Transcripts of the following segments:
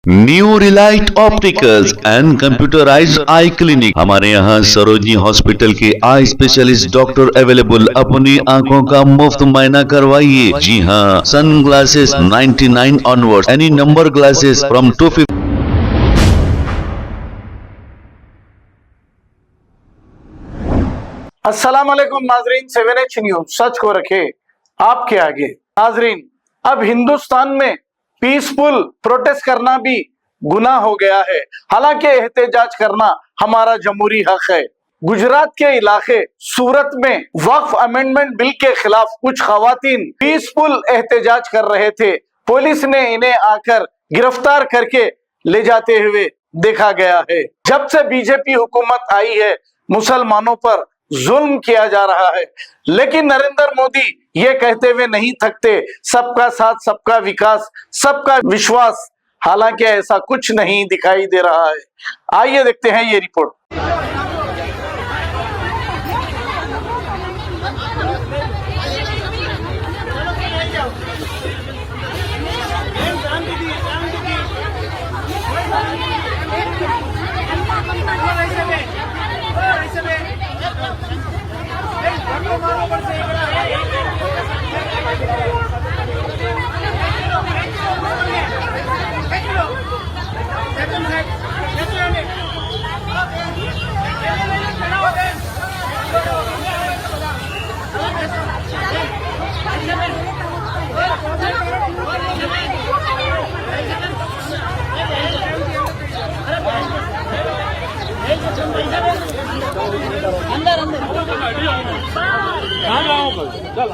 New Relight opticals and computerised I clinic. हमारे यहाँ Sarojini hospital के आई स्पेशलिस्ट डॉक्टर अवेलेबल। अपनी आंखों का मुफ्त मुआयना करवाइए। जी हाँ, sun glasses 99 onward, any number glasses from 250। अस्सलाम वालेकुम नाजरीन, 7H न्यूज सच को रखे आपके आगे। नाजरीन, अब हिंदुस्तान में पीसफुल प्रोटेस्ट करना भी गुनाह हो गया है। हालांकि एहतजाज करना हमारा जमहूरी हक है। गुजरात के इलाके सूरत में वक्फ अमेंडमेंट बिल के खिलाफ कुछ खवातीन पीसफुल एहतजाज कर रहे थे। पुलिस ने इन्हें आकर गिरफ्तार करके ले जाते हुए देखा गया है। जब से बीजेपी हुकूमत आई है, मुसलमानों पर जुल्म किया जा रहा है, लेकिन नरेंद्र मोदी ये कहते हुए नहीं थकते, सबका साथ, सबका विकास, सबका विश्वास। हालांकि ऐसा कुछ नहीं दिखाई दे रहा है। आइए देखते हैं ये रिपोर्ट। अंदर अंदर चल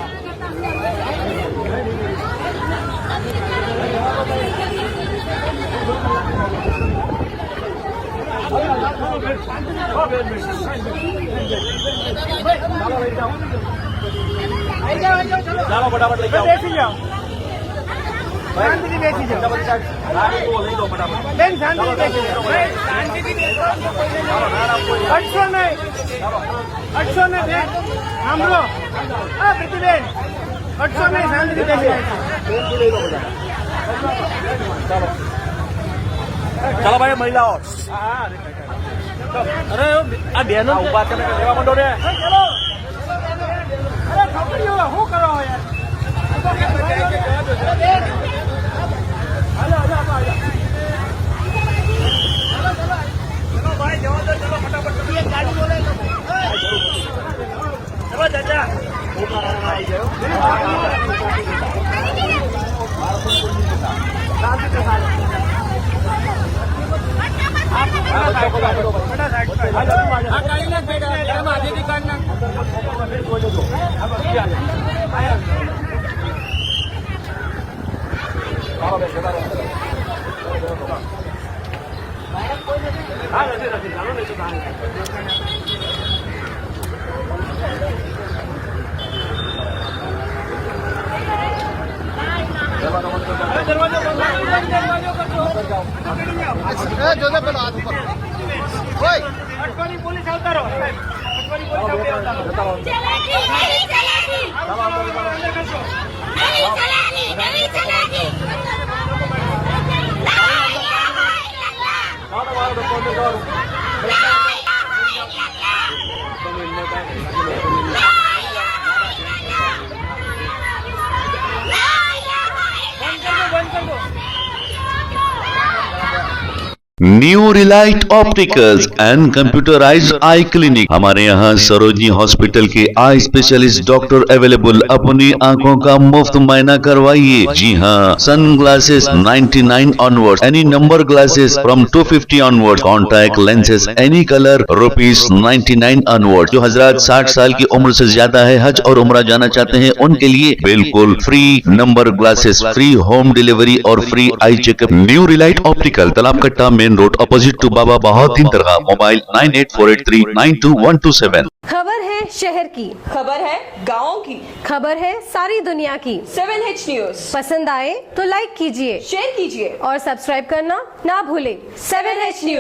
चलो फटाफट लेके आओ। बेची जाओ, शांति की बेची जाओ। गाड़ी को ले लो फटाफट। लेन शांति की बेची जाओ। शांति की बेची जाओ। 800 नहीं, 800 नहीं दे हम लोग। हाँ बेटी बेन, 800 नहीं, शांति की बेची जाओ। चलो चलो भाई महिलाओं। अरे बहनों बात करने का लेवा मंडो रे। चलो अरे खपड़ी हो हो करो यार। हेलो हेलो चलो भाई जाओ, चलो फटाफट। ये गाड़ी बोले चलो चाचा पुलिस आवता रहो। New Relight opticals and computerised I clinic. हमारे यहाँ सरोजनी हॉस्पिटल के आई स्पेशलिस्ट डॉक्टर अवेलेबल। अपनी आंखों का मुफ्त मुआयना करवाइए। जी हाँ, sun glasses 99 onward, any number glasses from 250 onward, contact lenses any colour ₹99 onward. जो हजरात 60 साल की उम्र से ज्यादा है, हज और उम्रा जाना चाहते हैं, उनके लिए बिल्कुल free number glasses, free home delivery और free eye checkup. New relight optical, Talab Katta, main road, opposite to Baba Bahauddin Dargah. Mobile 9848392127। खबर है शहर की, खबर है गाँव की, खबर है सारी दुनिया की। 7H न्यूज पसंद आए तो लाइक कीजिए, शेयर कीजिए और सब्सक्राइब करना ना भूले। 7H news.